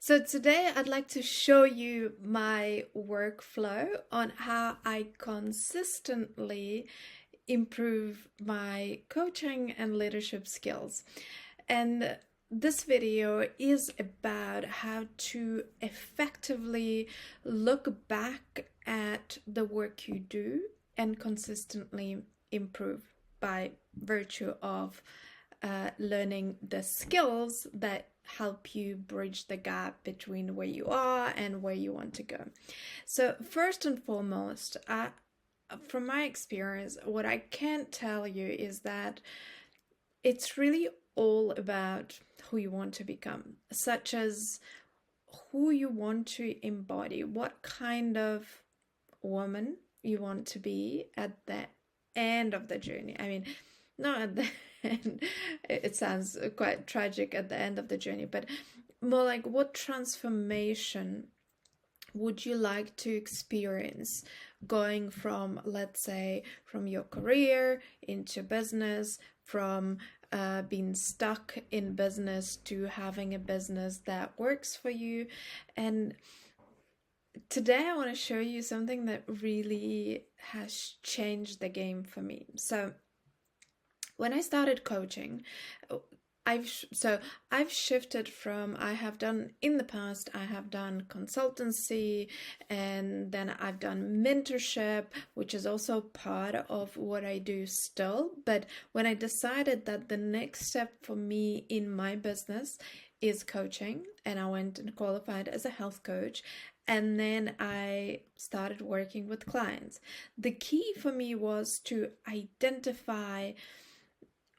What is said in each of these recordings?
So today I'd like to show you my workflow on how I consistently improve my coaching and leadership skills. And this video is about how to effectively look back at the work you do and consistently improve by virtue of learning the skills that help you bridge the gap between where you are and where you want to go. So first and foremost, from my experience, what I can tell you is that it's really all about who you want to become, such as who you want to embody, what kind of woman you want to be at the end of the journey. I mean, not at the end, it sounds quite tragic at the end of the journey, but more like what transformation would you like to experience going from, let's say, from your career into business, from being stuck in business to having a business that works for you. And today I want to show you something that really has changed the game for me. So when I started coaching, I've shifted from, I have done in the past, I have done consultancy, and then I've done mentorship, which is also part of what I do still. But when I decided that the next step for me in my business is coaching, and I went and qualified as a health coach, and then I started working with clients. The key for me was to identify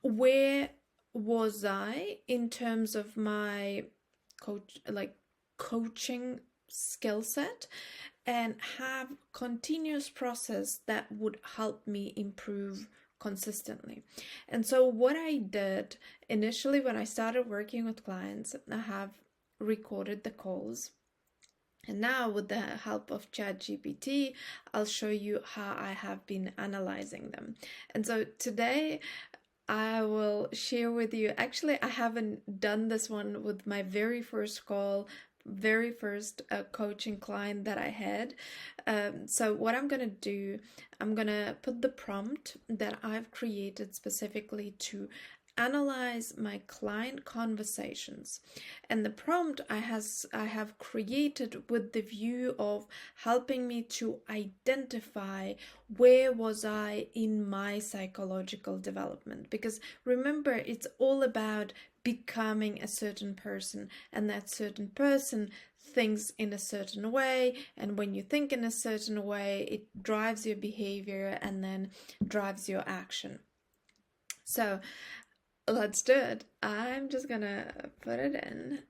where was I in terms of my coaching skill set, and have continuous process that would help me improve consistently. And so what I did initially when I started working with clients, I have recorded the calls. And now with the help of ChatGPT, I'll show you how I have been analyzing them. And so today I will share with you, actually I haven't done this one with my very first call, very first coaching client that I had. So what I'm going to do, I'm going to put the prompt that I've created specifically to analyze my client conversations, and the prompt I have created with the view of helping me to identify where was I in my psychological development. Because remember, it's all about becoming a certain person, and that certain person thinks in a certain way, and when you think in a certain way, it drives your behavior and then drives your action. So let's do it. I'm just gonna put it in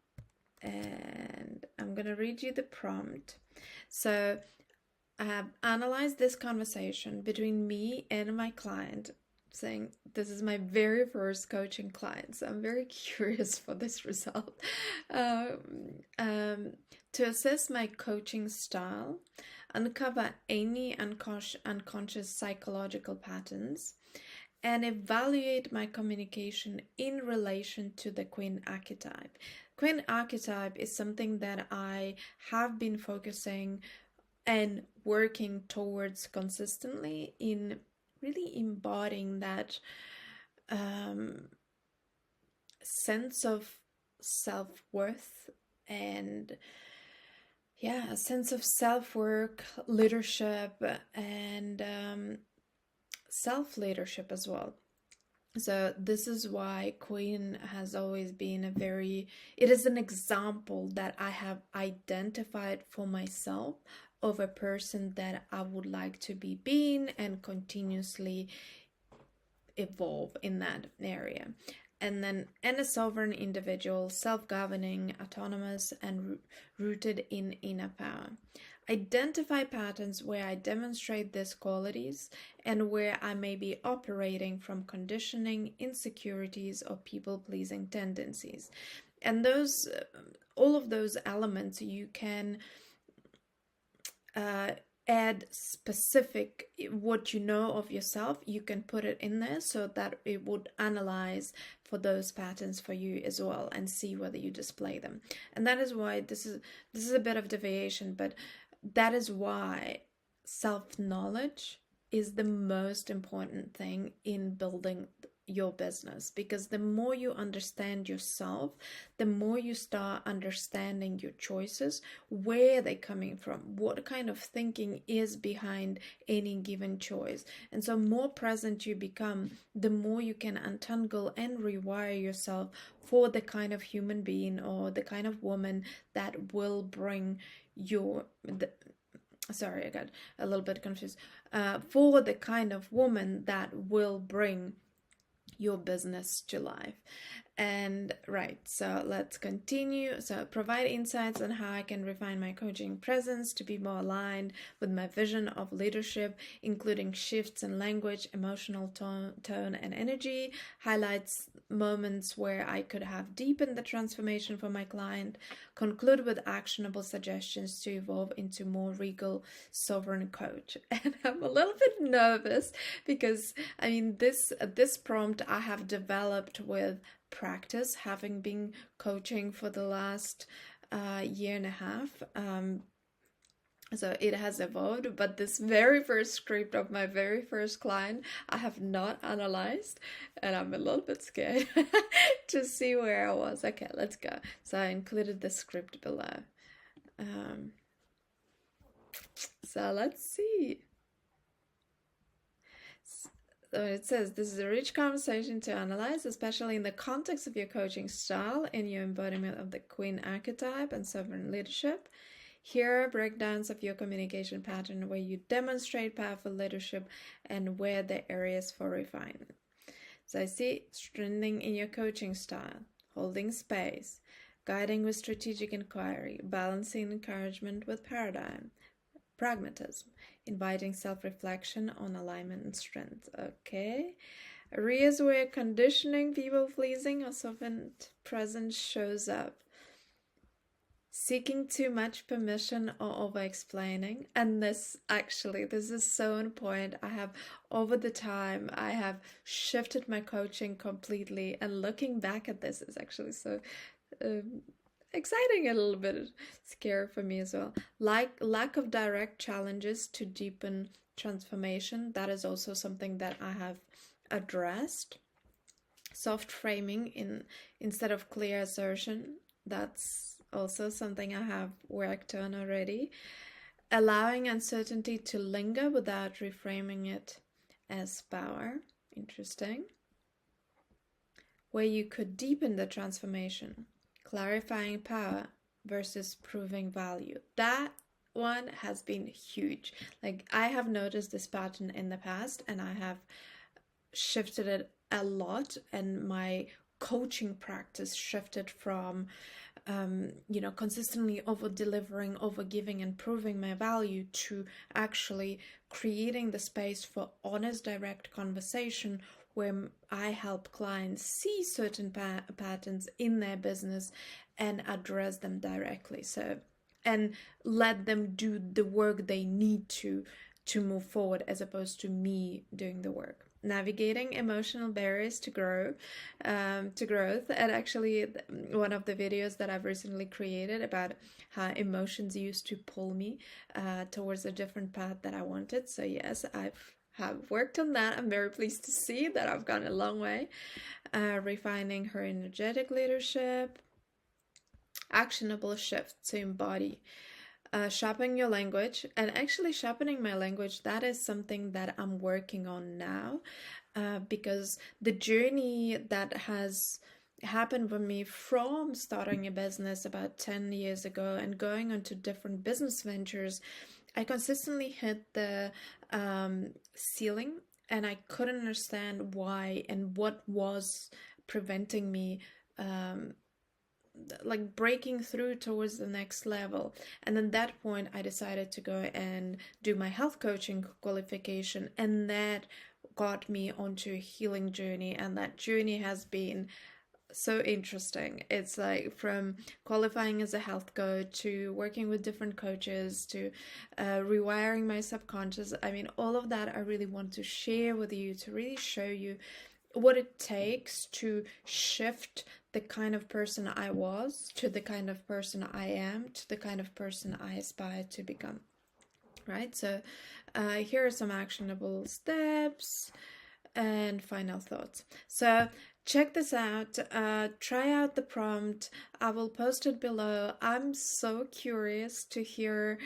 and I'm gonna read you the prompt. So I have analyzed this conversation between me and my client, saying this is my very first coaching client, so I'm very curious for this result. To assess my coaching style, uncover any unconscious psychological patterns, and evaluate my communication in relation to the Queen archetype. Queen archetype is something that I have been focusing and working towards consistently in really embodying that sense of self-worth and a sense of self-work, leadership, and self-leadership as well. So this is why Queen has always been it is an example that I have identified for myself of a person that I would like to be being and continuously evolve in that area. And then, a sovereign individual, self-governing, autonomous, and rooted in inner power. Identify patterns where I demonstrate these qualities and where I may be operating from conditioning, insecurities, or people-pleasing tendencies. And those, all of those elements, you can add what you know of yourself. You can put it in there so that it would analyze for those patterns for you as well, and see whether you display them. And that is why this is a bit of deviation, but that is why self-knowledge is the most important thing in building your business, because the more you understand yourself, the more you start understanding your choices, where they're coming from, what kind of thinking is behind any given choice. And so more present you become, the more you can untangle and rewire yourself for the kind of human being or the kind of woman that will bring sorry, I got a little bit confused. For the kind of woman that will bring your business to life. And right, so let's continue. So provide insights on how I can refine my coaching presence to be more aligned with my vision of leadership, including shifts in language, emotional tone and energy, highlights moments where I could have deepened the transformation for my client, conclude with actionable suggestions to evolve into more regal, sovereign coach. And I'm a little bit nervous because I mean this prompt I have developed with practice, having been coaching for the last year and a half. So it has evolved, but this very first script of my very first client I have not analyzed, and I'm a little bit scared to see where I was. Okay, let's go. So I included the script below. So let's see. So it says, this is a rich conversation to analyze, especially in the context of your coaching style and your embodiment of the queen archetype and sovereign leadership. Here are breakdowns of your communication pattern where you demonstrate powerful leadership and where the areas for refinement. So I see strengthening in your coaching style, holding space, guiding with strategic inquiry, balancing encouragement with paradigm, pragmatism, inviting self-reflection on alignment and strength. Okay. Areas where conditioning, people-pleasing, or sovereign presence shows up. Seeking too much permission or over-explaining. And this is so on point. Over the time, I have shifted my coaching completely, and looking back at this is actually so exciting, a little bit scary for me as well. Lack of direct challenges to deepen transformation. That is also something that I have addressed. Soft framing instead of clear assertion. That's also something I have worked on already. Allowing uncertainty to linger without reframing it as power. Interesting. Where you could deepen the transformation. Clarifying power versus proving value. That one has been huge. Like, I have noticed this pattern in the past, and I have shifted it a lot, and my coaching practice shifted from consistently over delivering, over giving and proving my value, to actually creating the space for honest, direct conversation where I help clients see certain patterns in their business and address them directly. So, and let them do the work they need to move forward, as opposed to me doing the work. Navigating emotional barriers to growth. And actually, one of the videos that I've recently created about how emotions used to pull me towards a different path that I wanted. So yes, have worked on that. I'm very pleased to see that I've gone a long way. Refining her energetic leadership. Actionable shift to embody. Sharpening your language, and actually sharpening my language, that is something that I'm working on now, because the journey that has happened for me from starting a business about 10 years ago and going on to different business ventures, I consistently hit the ceiling, and I couldn't understand why and what was preventing me like breaking through towards the next level. And at that point I decided to go and do my health coaching qualification, and that got me onto a healing journey, and that journey has been so interesting. It's like from qualifying as a health coach to working with different coaches to rewiring my subconscious. I mean, all of that I really want to share with you, to really show you what it takes to shift the kind of person I was to the kind of person I am, to the kind of person I aspire to become. Right? So here are some actionable steps and final thoughts. So check this out. Try out the prompt. I will post it below. I'm so curious to hear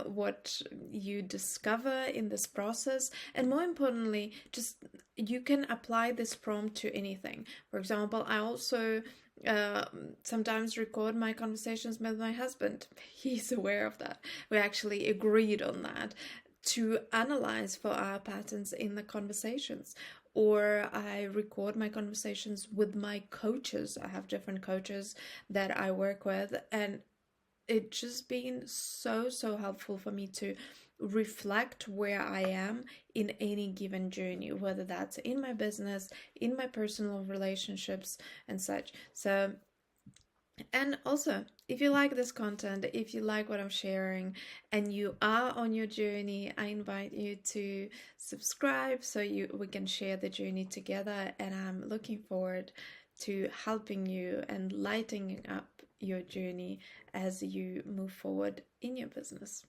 what you discover in this process, and more importantly, just you can apply this prompt to anything. For example, I also sometimes record my conversations with my husband. He's aware of that. We actually agreed on that, to analyze for our patterns in the conversations. Or I record my conversations with my coaches. I have different coaches that I work with, and it's just been so helpful for me to reflect where I am in any given journey, whether that's in my business, in my personal relationships, and such. So, and also, if you like this content, if you like what I'm sharing, and you are on your journey, I invite you to subscribe so we can share the journey together. And I'm looking forward to helping you and lighting up your journey as you move forward in your business.